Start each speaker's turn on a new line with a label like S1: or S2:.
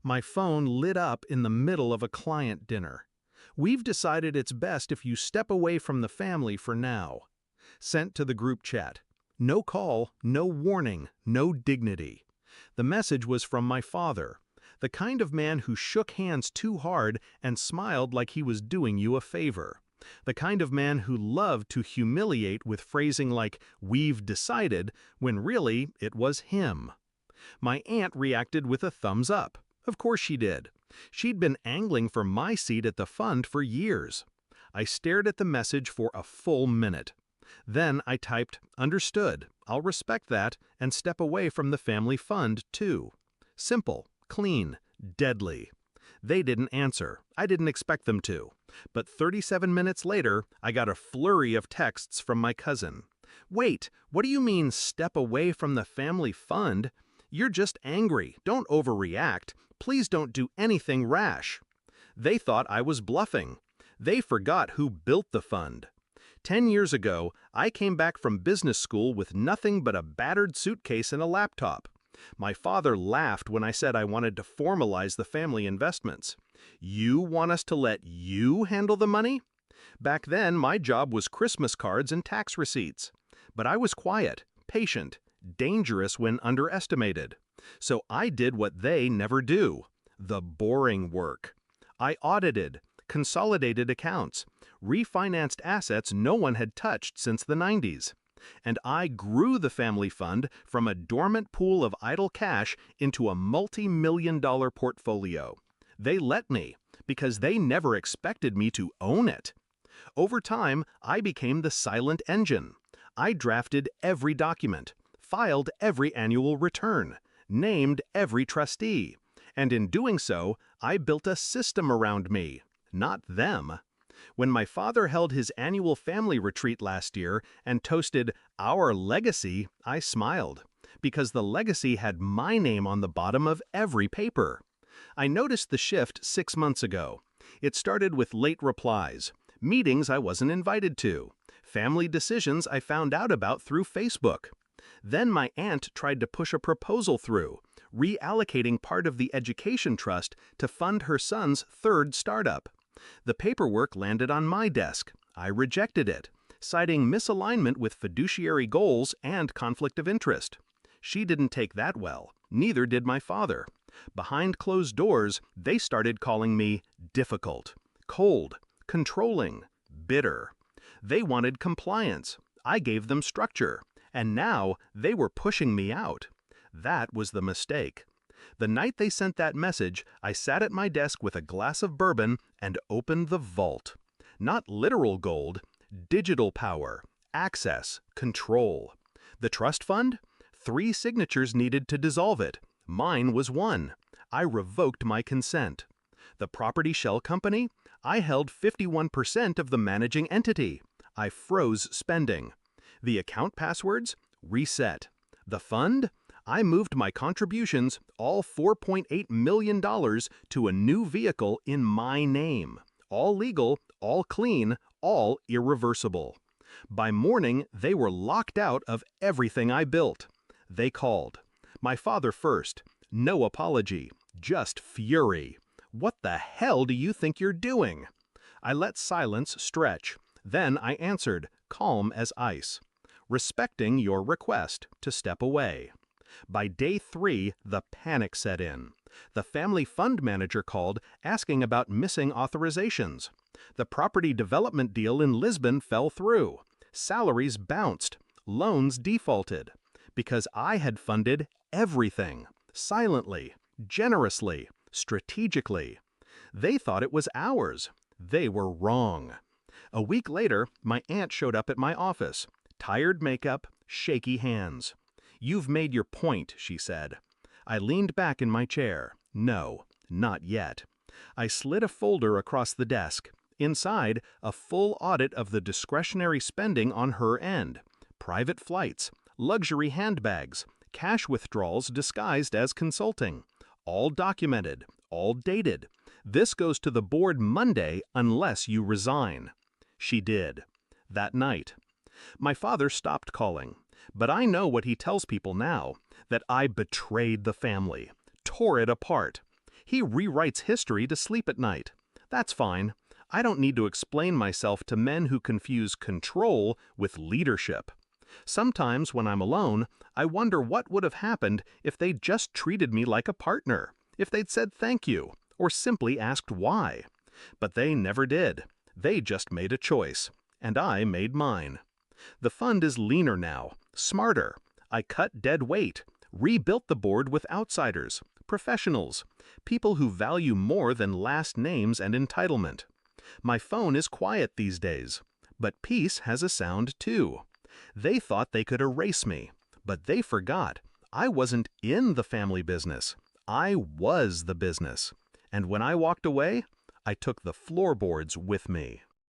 S1: My phone lit up in the middle of a client dinner. We've decided it's best if you step away from the family for now. Sent to the group chat. No call, no warning, no dignity. The message was from my father, the kind of man who shook hands too hard and smiled like he was doing you a favor. The kind of man who loved to humiliate with phrasing like, "we've decided," when really it was him. My aunt reacted with a thumbs up. Of course she did. She'd been angling for my seat at the fund for years. I stared at the message for a full minute. Then I typed, "Understood, I'll respect that, and step away from the family fund, too." Simple, clean, deadly. They didn't answer. I didn't expect them to. But 37 minutes later, I got a flurry of texts from my cousin. "Wait, what do you mean, step away from the family fund? You're just angry. Don't overreact. Please don't do anything rash." They thought I was bluffing. They forgot who built the fund. 10 years ago, I came back from business school with nothing but a battered suitcase and a laptop. My father laughed when I said I wanted to formalize the family investments. "You want us to let you handle the money?" Back then, my job was Christmas cards and tax receipts. But I was quiet, patient, dangerous when underestimated. So I did what they never do, the boring work. I audited, consolidated accounts, refinanced assets no one had touched since the 90s. And I grew the family fund from a dormant pool of idle cash into a multi-million-dollar portfolio. They let me, because they never expected me to own it. Over time, I became the silent engine. I drafted every document, filed every annual return, named every trustee. And in doing so, I built a system around me, not them. When my father held his annual family retreat last year and toasted our legacy, I smiled, because the legacy had my name on the bottom of every paper. I noticed the shift 6 months ago. It started with late replies, meetings I wasn't invited to, family decisions I found out about through Facebook. Then my aunt tried to push a proposal through, reallocating part of the education trust to fund her son's third startup. The paperwork landed on my desk. I rejected it, citing misalignment with fiduciary goals and conflict of interest. She didn't take that well. Neither did my father. Behind closed doors, they started calling me difficult, cold, controlling, bitter. They wanted compliance. I gave them structure. And now they were pushing me out. That was the mistake. The night they sent that message, I sat at my desk with a glass of bourbon and opened the vault. Not literal gold, digital power, access, control. The trust fund? 3 signatures needed to dissolve it. Mine was 1. I revoked my consent. The property shell company? I held 51% of the managing entity. I froze spending. The account passwords? Reset. The fund? I moved my contributions, all $4.8 million, to a new vehicle in my name. All legal, all clean, all irreversible. By morning, they were locked out of everything I built. They called. My father first. No apology, just fury. "What the hell do you think you're doing?" I let silence stretch. Then I answered, calm as ice. "Respecting your request to step away." By day 3, the panic set in. The family fund manager called, asking about missing authorizations. The property development deal in Lisbon fell through. Salaries bounced. Loans defaulted. Because I had funded everything. Silently, generously, strategically. They thought it was ours. They were wrong. A week later, my aunt showed up at my office. Tired makeup, shaky hands. "You've made your point," she said. I leaned back in my chair. No, not yet. I slid a folder across the desk. Inside, a full audit of the discretionary spending on her end. Private flights, luxury handbags, cash withdrawals disguised as consulting. All documented, all dated. "This goes to the board Monday unless you resign." She did. That night. My father stopped calling. But I know what he tells people now, that I betrayed the family, tore it apart. He rewrites history to sleep at night. That's fine. I don't need to explain myself to men who confuse control with leadership. Sometimes when I'm alone, I wonder what would have happened if they'd just treated me like a partner, if they'd said thank you, or simply asked why. But they never did. They just made a choice, and I made mine. The fund is leaner now, smarter. I cut dead weight, rebuilt the board with outsiders, professionals, people who value more than last names and entitlement. My phone is quiet these days, but peace has a sound too. They thought they could erase me, but they forgot. I wasn't in the family business. I was the business. And when I walked away, I took the floorboards with me.